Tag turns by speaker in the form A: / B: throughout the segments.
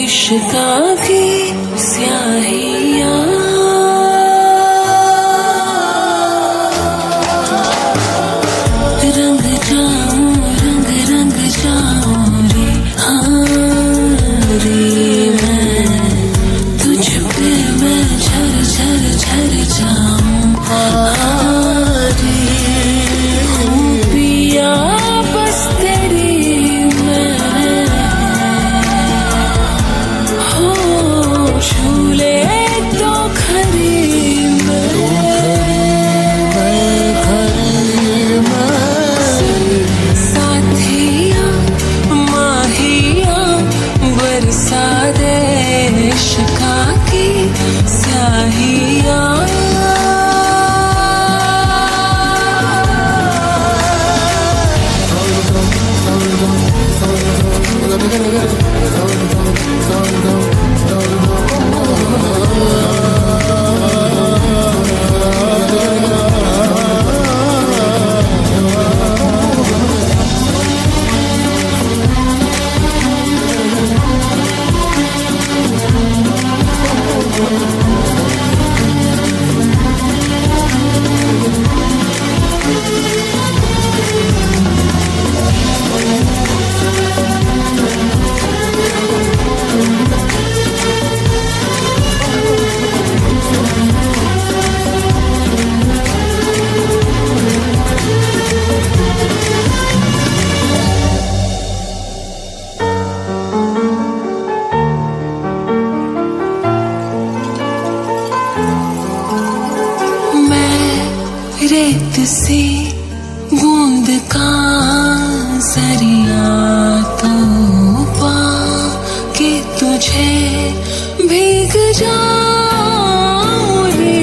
A: इश्क़ा की स्याहियाँ रंग जाऊं रंग रंग जाऊं रे हाँ रे मैं तुझ पे मैं झर झर झर जाऊं हाँ रे हूँ पिया बस तेरी मैं हो झूले तो खरी साथिया माहिया बरसा दे इश्क़ा की स्याहियाँ रेत से बूंद का जरिया तो पा के तुझे भीग जाऊं रे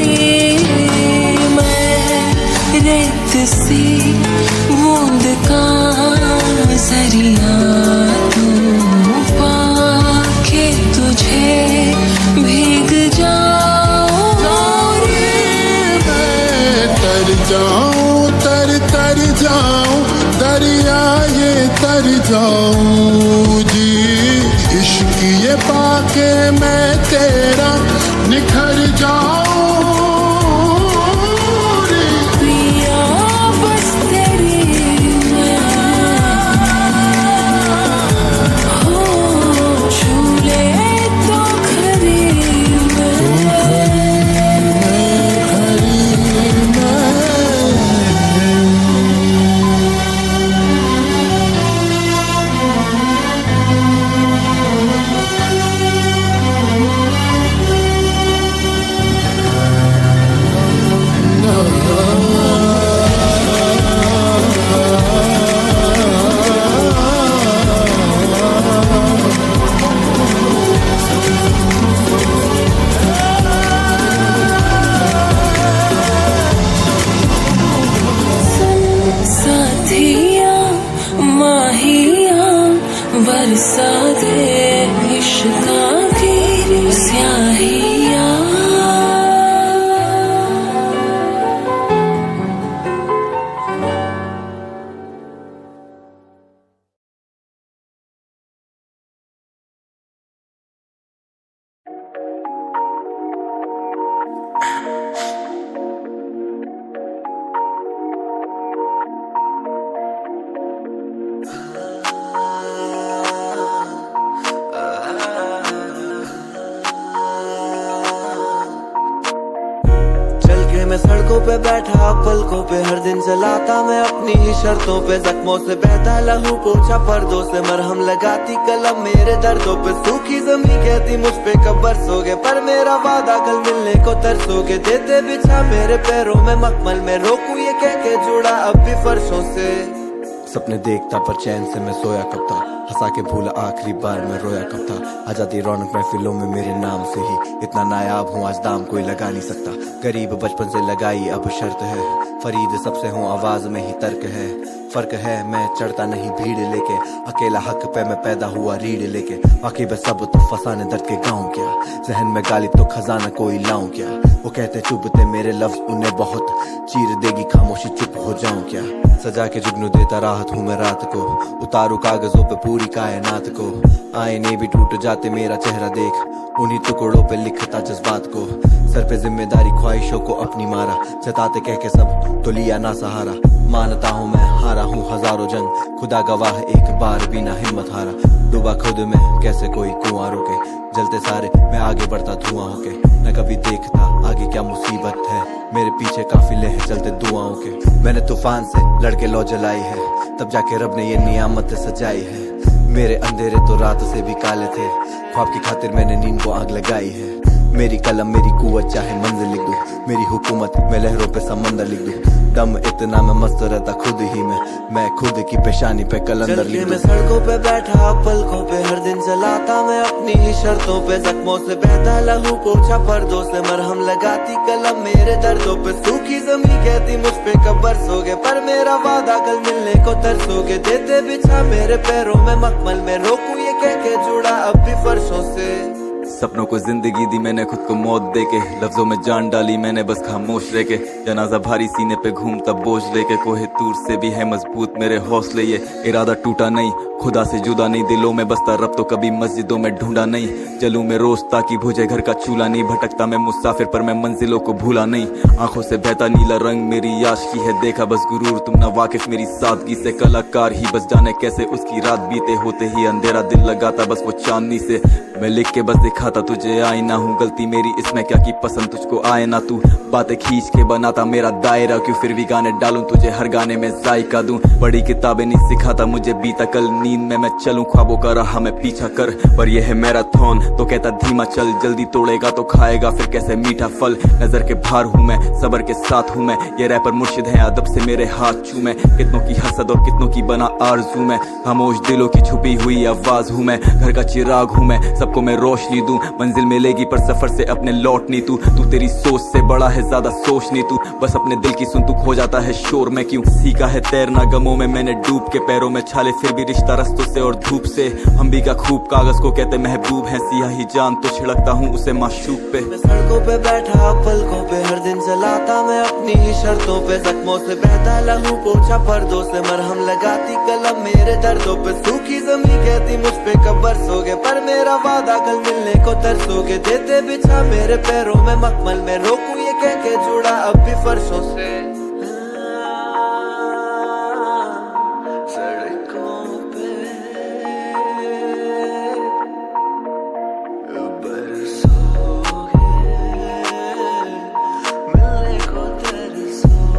A: मैं रेत से बूंद का जरिया तो पा के तुझे भीग जाऊं रे
B: तर जाऊं तर जाऊं दरिया ये तर जाऊं जी इश्क़ ये पाके मैं तेरा निखर जाऊं रे
A: पिया बस तेरी मैं हो झूले तो खरी साथिया माहिया बरसा दे इश्क़ा की स्याहियाँ
C: मैं सड़कों पे बैठा पलकों पे हर दिन चलाता मैं अपनी ही शर्तों पे जख्मों से बहता लहू पोछा पर्दों से मरहम लगाती कलम मेरे दर्दों पे सूखी जमीन कहती मुझ पे कब बरसोगे पर मेरा वादा कल मिलने को तरसोगे देते बिछा मेरे पैरों में मखमल में रोकूं ये कह के जुड़ा अब भी फर्शों से सपने देखता पर चैन से मैं सोया कब था हंसा के भूला आखिरी बार मैं रोया कब था आजादी रौनक महफिलों में मेरे नाम से ही इतना नायाब हूँ आज दाम कोई लगा नहीं सकता गरीब बचपन से लगाई अब शर्त है फरीद सबसे हूँ आवाज में ही तर्क है फर्क है मैं चढ़ता नहीं भीड़ लेके, अकेला हक पे मैं पैदा हुआ रीढ़ लेके। बाकी मैं सब तो फसाने दर्द के गाऊं क्या, जहन में गालिब तो खजाना कोई लाऊं क्या। वो कहते चुभते मेरे लफ्ज उन्हें बहुत, चीर देगी खामोशी चुप हो जाऊं क्या। सजा के जुगनू देता राहत हूँ मैं रात को, उतारू कागजों पे पूरी कायनात को। आईने भी टूट जाते मेरा चेहरा देख, उन्हीं टुकड़ों पे लिखता जज्बात को। सर पे जिम्मेदारी ख्वाहिशों को अपनी मारा, जताते कह के सब तो लिया ना सहारा। मानता हूँ मैं हारा हूँ हजारों जंग, खुदा गवाह एक बार भी ना हिम्मत हारा। डूबा खुद में कैसे कोई कुआं रोके, जलते सारे मैं आगे बढ़ता धुआं होके। न कभी देखता आगे क्या मुसीबत है, मेरे पीछे काफिले हैं चलते दुआओं के। मैंने तूफान से लड़के लौ जलाई है, तब जाके रब ने ये नियामत सजाई है। मेरे अंधेरे तो रात से भी काले थे, ख्वाब की खातिर मैंने नींद को आग लगाई है। मेरी कलम मेरी कुव्वत चाहे मंजिल लिख दूं, मेरी हुकूमत मैं लहरों पे समंदर लिख दूं। दम इतना मैं मस्त रहता खुद ही में, मैं खुद की पेशानी पे कलंदर लिख दूं। मैं सड़कों पे बैठा पलकों पे हर दिन चलाता मैं अपनी ही शर्तों पे। जख्मों से बहता लहू पोछा पर्दों से मरहम लगाती कलम मेरे दर्दों पे। सूखी जमीन कहती मुझ पे कब बरसोगे, पर मेरा वादा कल मिलने को तरसोगे। देते बिछा मेरे पैरों में मखमल में, रोकूं ये कह के जुड़ा अब भी फर्शों से।
D: सपनों को जिंदगी दी मैंने खुद को मौत देके, लफ्जों में जान डाली मैंने बस खामोश रह के। जनाजा भारी सीने पे घूमता बोझ लेके, कोहे तूर से भी है मजबूत मेरे हौसले। ये इरादा टूटा नहीं, खुदा से जुदा नहीं, दिलों में बसता रब तो कभी मस्जिदों में ढूंढा नहीं। जलूं में रोज ताकि बुझे घर का चूल्हा नहीं, भटकता मैं मुसाफिर पर मैं मंजिलों को भूला नहीं। आंखों से बहता नीला रंग मेरी याश की है, देखा बस गुरूर तुम ना वाकिफ मेरी सादगी से। कलाकार ही बस जाने कैसे उसकी रात बीते, होते ही अंधेरा दिल लगाता बस वो चांदनी से। मैं लिख के बस दिखाता तुझे आईना हूँ, गलती मेरी इसमें क्या की पसंद तुझको आए ना। तू बातें खींच के बनाता मेरा दायरा, क्यों फिर भी गाने डालूं तुझे हर गाने में जायका दूं। बड़ी किताबें नहीं सिखाता मुझे बीता कल, नींद में मैं चलूं ख्वाबों का रहा मैं पीछा कर। पर ये है मैराथन तो कहता धीमा चल, जल्दी तोड़ेगा तो खाएगा फिर कैसे मीठा फल। नजर के भार हूँ मैं सबर के साथ हूँ मैं, ये रैपर मुर्शिद है अदब से मेरे हाथ चूमे। कितनों की हसद और कितनों की बना आरज़ू मैं, खामोश दिलों की छुपी हुई आवाज हूँ मैं। घर का चिराग हूँ मैं, सबको मैं रोशनी दूं। मंजिल मिलेगी पर सफर से अपने लौट नहीं तू तेरी सोच से बड़ा है ज्यादा सोच नहीं तू। बस अपने दिल की सुन तू खो जाता है शोर में क्यों। सीखा है तैरना गमों में मैंने डूब के, पैरों में छाले फिर भी रिश्ता रस्तों से और धूप से। हम भी का खूब कागज को कहते महबूब है, सियाही जान तो छिड़कता हूँ उसे माशूक पे। मैं सड़कों पे बैठा पलकों पे हर दिन चलाता मैं अपनी ही शर्तों पे। जख्मों से बहता लहू पोछा पर्दों से मरहम लगाती कलम मेरे दर्दों पे। सूखी जमीन कहती मुझ पे कब बरसोगे, पर मेरा वादा कल मिलने को तरसोगे। देते बिछा मेरे पैरों में मखमल में, रोकूं ये कह के जुड़ा अब भी फर्शों से। सड़कों पे बरसोगे, मिलने को तरसोगे।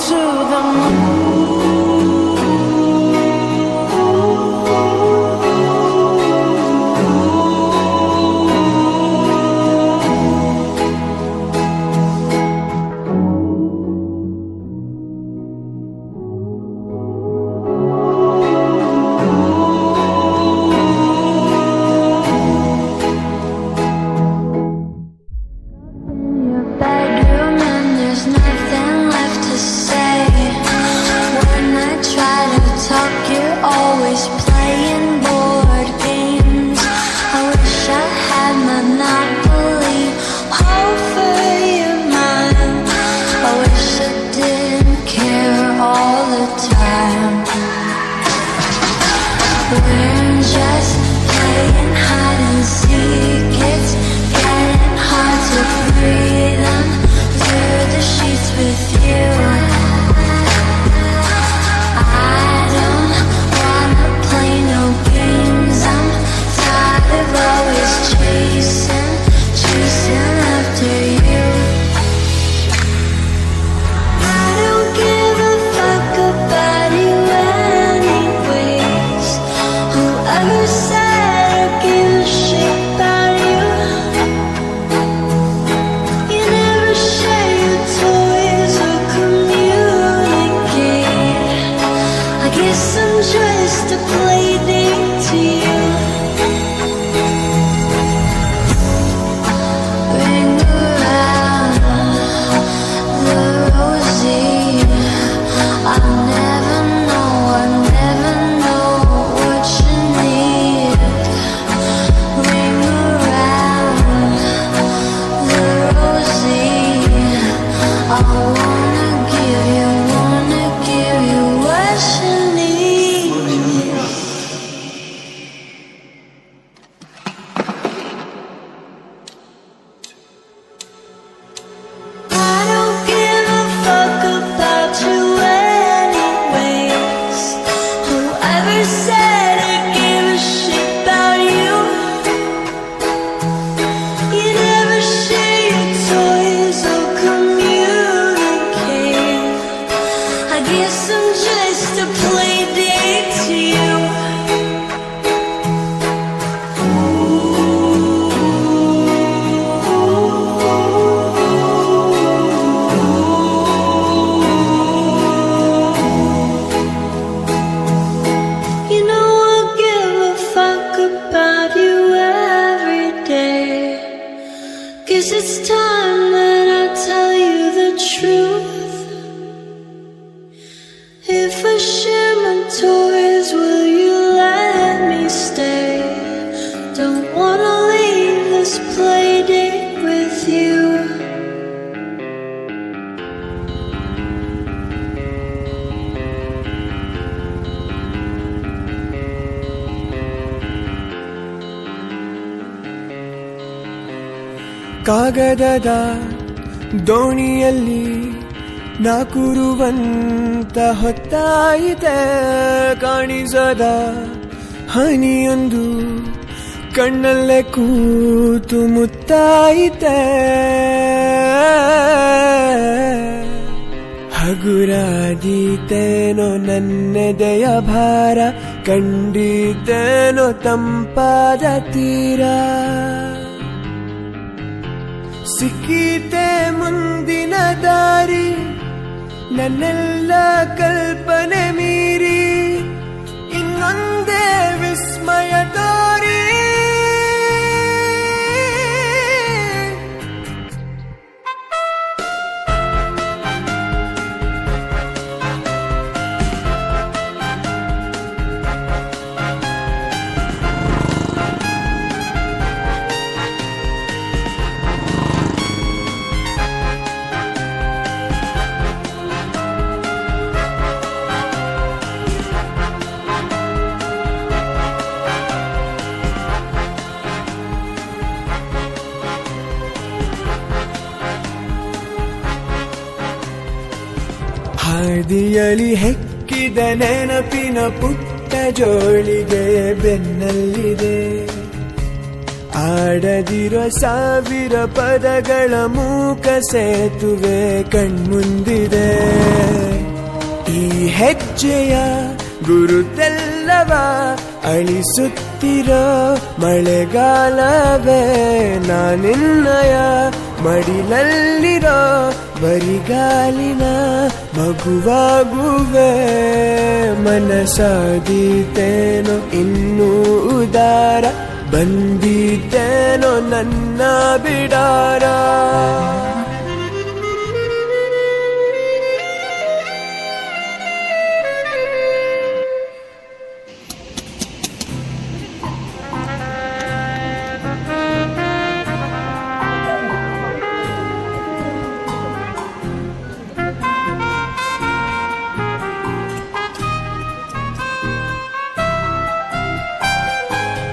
A: to the moon. Bedroom and there's nothing left to say. When I try to talk, you're always playing board games. I wish I had monopoly over your mind. I wish I didn't care all the time. We're just playing hide and seek. It's getting hard to breathe under the sheets with you. I don't wanna play no games. I'm tired of always chasing after you. I don't give a fuck about you anyways. Whoever said I give a shit about you? You never share your toys or communicate. I guess I'm just a play date to you. Ring around the rosy. I never know what you need. Ring around the rosy. I wanna give you what you need. I don't give a fuck about you anyways. Whoever said I give a shit about you? You never share your toys or communicate. I guess I'm just a play date to you. You know I'll give a fuck about you every day. 'Cause it's time that I tell you the truth. If I share my toys, will you let me stay? Don't wanna leave this play date with you.
E: ಕಾಗದದ ದೋಣಿಯಲ್ಲಿ ನಾ ಕೂರುವಂತ ಹೊತ್ತಾಯಿತೆ. ಕಾಣಿಸದ ಹನಿಯೊಂದು ಕಣ್ಣಲ್ಲೇ ಕೂತು ಮುತ್ತಾಯಿತೆ. ಹಗುರಾದೀತೇನೋ ನನ್ನೆದೆಯ ಭಾರ, ಕಂಡಿದ್ದೇನೋ ತಂಪಾದ ತೀರ. ಸಿಕ್ಕಿತೆ ಮುಂದಿನ ದಾರಿ, ನನ್ನೆಲ್ಲ ಕಲ್ಪನೆ ಮೀರಿ ಇನ್ನೊಂದೇ ವಿಸ್ಮಯ ತೋರಿ. ಹಾದಿಯಲಿ ಹೆಕ್ಕಿದ ನೆನಪಿನ ಪುಟ್ಟ ಜೋಳಿಗೆ ಬೆನ್ನಲ್ಲಿದೆ. ಆಡದಿರೋ ಸಾವಿರ ಪದಗಳ ಮೂಕ ಸೇತುವೆ ಕಣ್ಮುಂದಿದೆ. ಹೆಜ್ಜೆಯ ಗುರುತೆಲ್ಲವ ಅಳಿಸುತ್ತಿರೋ ಮಳೆಗಾಲವೇ ನಾನಿನ್ನಯ ಮಡಿಲಲ್ಲಿರೋ ಬರಿಗಾಲಿನ ಮಗುವಾಗುವೆ ಮನಸಾದೀತೇನೋ ಇನ್ನೂ ಉದಾರ ಬಂದಿದ್ದೇನೋ ನನ್ನ ಬಿಡಾರ